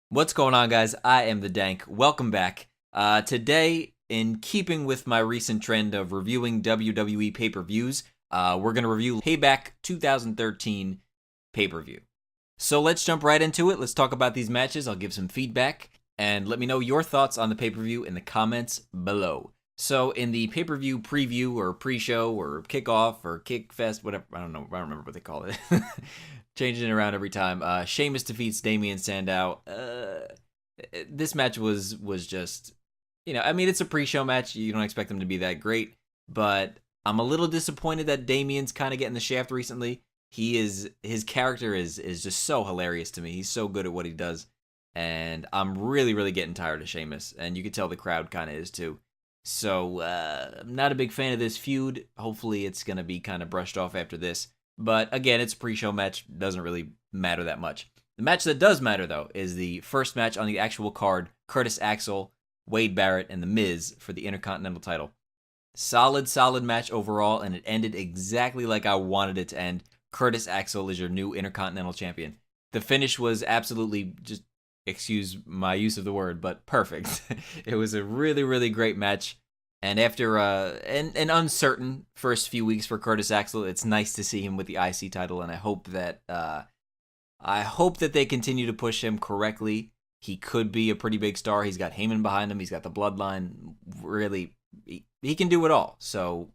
What's going on, guys? I am the Dank. Welcome back. Today, in keeping with my recent trend of reviewing WWE pay-per-views, we're going to review Payback 2013 pay-per-view. So let's jump right into it. Let's talk about these matches. I'll give some feedback, and let me know your thoughts on the pay-per-view in the comments below. So in the pay-per-view preview or pre-show or kickoff or kickfest, whatever, I don't remember what they call it. Changing it around every time. Sheamus defeats Damian Sandow. This match was just, it's a pre-show match. You don't expect them to be that great, but I'm a little disappointed that Damian's kind of getting the shaft recently. His character is just so hilarious to me. He's so good at what he does, and I'm really, really getting tired of Sheamus, and you can tell the crowd kind of is too. So, I'm not a big fan of this feud. Hopefully it's going to be kind of brushed off after this. But again, it's a pre-show match. Doesn't really matter that much. The match that does matter, though, is the first match on the actual card. Curtis Axel, Wade Barrett, and The Miz for the Intercontinental title. Solid match overall, and it ended exactly like I wanted it to end. Curtis Axel is your new Intercontinental Champion. The finish was absolutely just, excuse my use of the word, but perfect. It was a really, really great match. And after an uncertain first few weeks for Curtis Axel, it's nice to see him with the IC title, and I hope that they continue to push him correctly. He could be a pretty big star. He's got Heyman behind him. He's got the bloodline. Really, he can do it all. So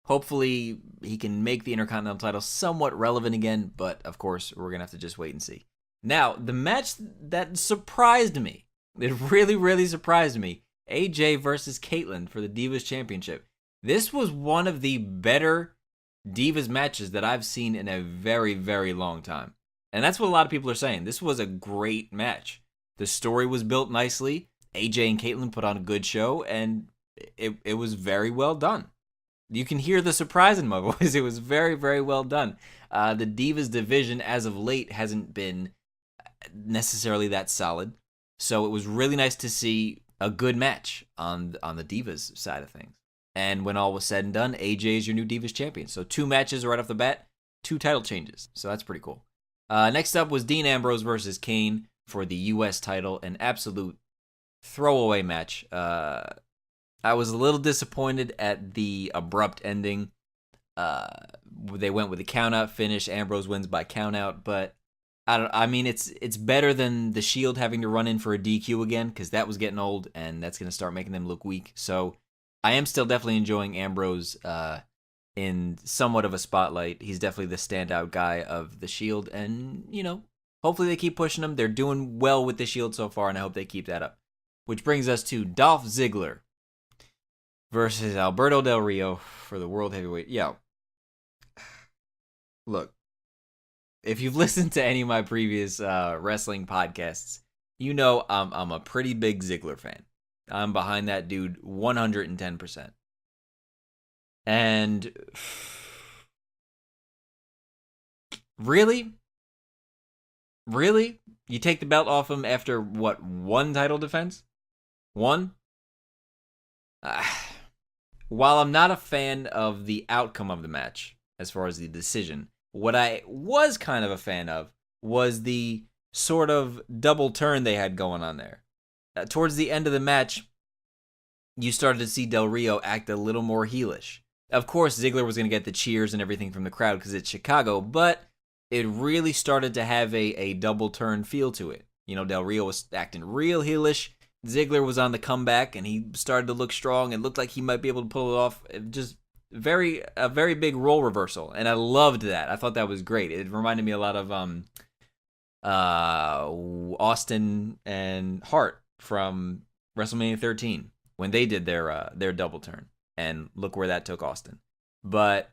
hopefully he can make the Intercontinental title somewhat relevant again, but of course we're going to have to just wait and see. Now, the match that surprised me, it really, really surprised me, AJ versus Caitlyn for the Divas Championship. This was one of the better Divas matches that I've seen in a very, very long time. And that's what a lot of people are saying. This was a great match. The story was built nicely. AJ and Caitlyn put on a good show, and it was very well done. You can hear the surprise in my voice. It was very, very well done. The Divas division, as of late, hasn't been necessarily that solid. So it was really nice to see a good match on the Divas side of things. And when all was said and done, AJ is your new Divas champion. So 2 matches right off the bat, 2 title changes. So that's pretty cool. Next up was Dean Ambrose versus Kane for the U.S. title. An absolute throwaway match. I was a little disappointed at the abrupt ending. They went with a count-out finish. Ambrose wins by count-out, but it's better than the Shield having to run in for a DQ again, because that was getting old, and that's going to start making them look weak. So I am still definitely enjoying Ambrose in somewhat of a spotlight. He's definitely the standout guy of the Shield, and, hopefully they keep pushing him. They're doing well with the Shield so far, and I hope they keep that up. Which brings us to Dolph Ziggler versus Alberto Del Rio for the World Heavyweight. Yo, look. If you've listened to any of my previous wrestling podcasts, you know I'm a pretty big Ziggler fan. I'm behind that dude 110%. And really? Really? You take the belt off him after, what, 1 title defense? 1? While I'm not a fan of the outcome of the match, as far as the decision, what I was kind of a fan of was the sort of double turn they had going on there. Towards the end of the match, you started to see Del Rio act a little more heelish. Of course, Ziggler was going to get the cheers and everything from the crowd because it's Chicago, but it really started to have a double turn feel to it. Del Rio was acting real heelish. Ziggler was on the comeback, and he started to look strong and looked like he might be able to pull it off. Just a very big role reversal, and I loved that. I thought that was great. It reminded me a lot of Austin and Hart from WrestleMania 13 when they did their double turn, and look where that took Austin. But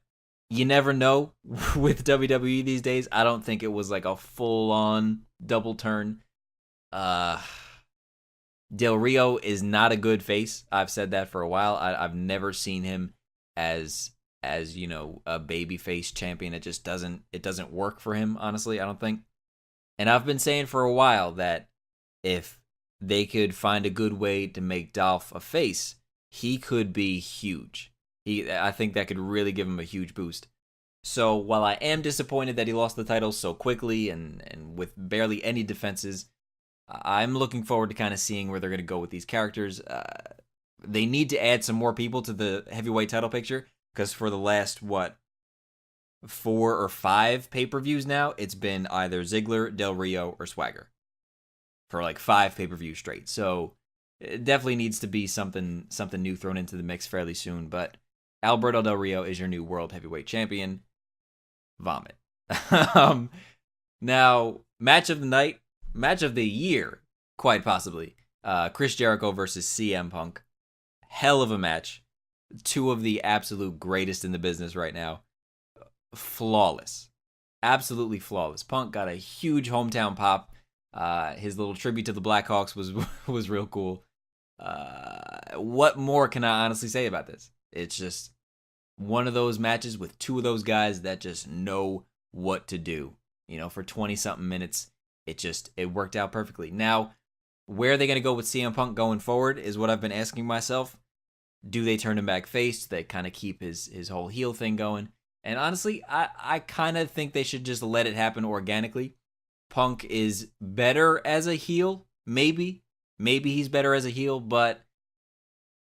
you never know with WWE these days. I don't think it was like a full-on double turn. Del Rio is not a good face. I've said that for a while. I've never seen him as a babyface champion. It just doesn't work for him, honestly, I don't think. And I've been saying for a while that if they could find a good way to make Dolph a face, he could be huge. I think that could really give him a huge boost. So while I am disappointed that he lost the title so quickly and with barely any defenses, I'm looking forward to kind of seeing where they're going to go with these characters. They need to add some more people to the heavyweight title picture because for the last, 4 or 5 pay-per-views now, it's been either Ziggler, Del Rio, or Swagger for like 5 pay-per-views straight. So it definitely needs to be something new thrown into the mix fairly soon. But Alberto Del Rio is your new world heavyweight champion. Vomit. Now, match of the night, match of the year, quite possibly. Chris Jericho versus CM Punk. Hell of a match. 2 of the absolute greatest in the business right now. Flawless. Absolutely flawless. Punk got a huge hometown pop. His little tribute to the Blackhawks was real cool. What more can I honestly say about this? It's just one of those matches with 2 of those guys that just know what to do. For 20-something minutes, it worked out perfectly. Now, where are they going to go with CM Punk going forward is what I've been asking myself. Do they turn him back face? Do they kind of keep his whole heel thing going? And honestly, I kind of think they should just let it happen organically. Punk is better as a heel, maybe. Maybe he's better as a heel, but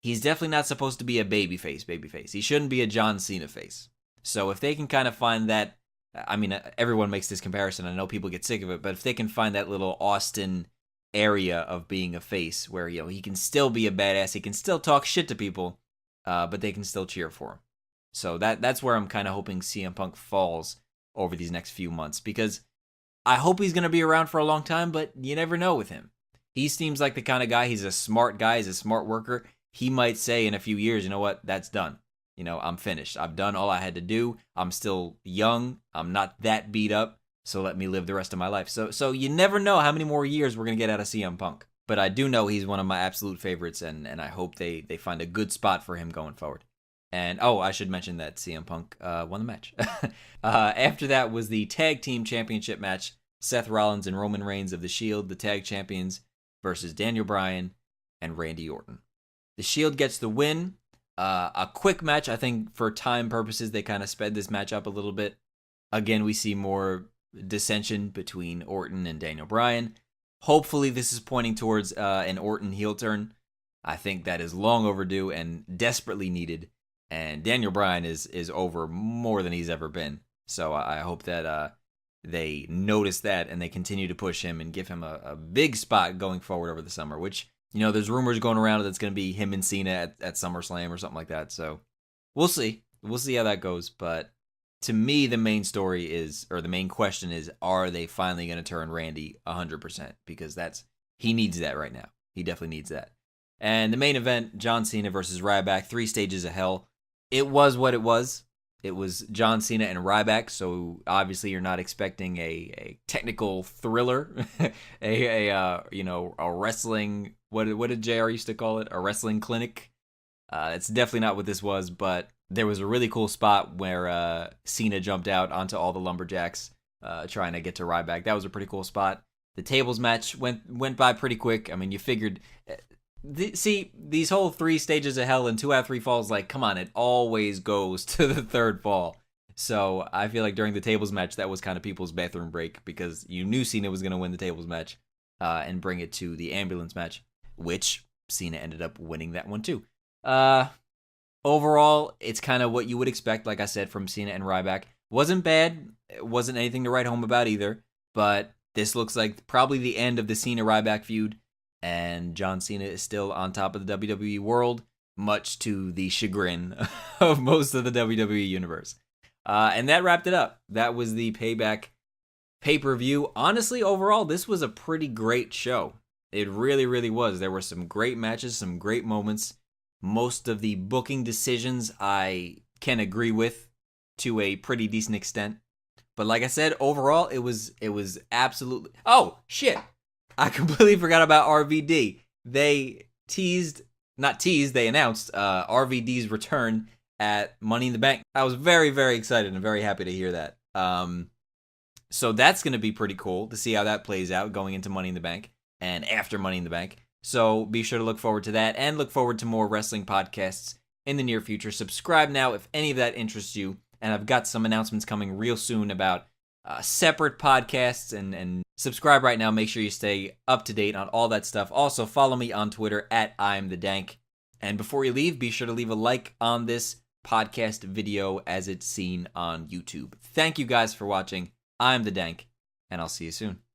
he's definitely not supposed to be a babyface. He shouldn't be a John Cena face. So if they can kind of find that, I mean, everyone makes this comparison. I know people get sick of it, but if they can find that little Austin area of being a face where, he can still be a badass, he can still talk shit to people, but they can still cheer for him. So that's where I'm kind of hoping CM Punk falls over these next few months, because I hope he's going to be around for a long time, but you never know with him. He seems like the kind of guy, he's a smart guy, he's a smart worker. He might say in a few years, you know what, that's done. I'm finished. I've done all I had to do. I'm still young. I'm not that beat up, so let me live the rest of my life. So you never know how many more years we're going to get out of CM Punk. But I do know he's one of my absolute favorites, and I hope they find a good spot for him going forward. And, I should mention that CM Punk won the match. After that was the Tag Team Championship match. Seth Rollins and Roman Reigns of The Shield, the tag champions, versus Daniel Bryan and Randy Orton. The Shield gets the win. A quick match. I think for time purposes, they kind of sped this match up a little bit. Again, we see more dissension between Orton and Daniel Bryan. Hopefully, this is pointing towards an Orton heel turn. I think that is long overdue and desperately needed. And Daniel Bryan is over more than he's ever been. So I hope that they notice that and they continue to push him and give him a big spot going forward over the summer, which, there's rumors going around that it's going to be him and Cena at SummerSlam or something like that. So we'll see. We'll see how that goes. But to me, the main story is, or the main question is, are they finally going to turn Randy 100%? Because he needs that right now. He definitely needs that. And the main event, John Cena versus Ryback, 3 stages of hell. It was what it was. It was John Cena and Ryback, so obviously you're not expecting a technical thriller, a wrestling. What did JR used to call it? A wrestling clinic. It's definitely not what this was, but there was a really cool spot where Cena jumped out onto all the lumberjacks, trying to get to Ryback. That was a pretty cool spot. The tables match went by pretty quick. I mean, you figured. See, these whole 3 stages of hell and 2 out of 3 falls, come on, it always goes to the 3rd fall. So I feel like during the tables match, that was kind of people's bathroom break, because you knew Cena was going to win the tables match and bring it to the ambulance match, which Cena ended up winning that one too. Overall, it's kind of what you would expect, like I said, from Cena and Ryback. Wasn't bad. It wasn't anything to write home about either, but this looks like probably the end of the Cena-Ryback feud. And John Cena is still on top of the WWE world, much to the chagrin of most of the WWE universe. And that wrapped it up. That was the Payback pay-per-view. Honestly, overall, this was a pretty great show. It really, really was. There were some great matches, some great moments. Most of the booking decisions I can agree with to a pretty decent extent. But like I said, overall, it was absolutely... Oh, shit! I completely forgot about RVD. They they announced RVD's return at Money in the Bank. I was very, very excited and very happy to hear that. So that's going to be pretty cool to see how that plays out going into Money in the Bank and after Money in the Bank. So be sure to look forward to that and look forward to more wrestling podcasts in the near future. Subscribe now if any of that interests you. And I've got some announcements coming real soon about separate podcasts, and subscribe right now. Make sure you stay up to date on all that stuff. Also, follow me on Twitter at IamTheDank. And before you leave, be sure to leave a like on this podcast video as it's seen on YouTube. Thank you guys for watching. I'm the Dank, and I'll see you soon.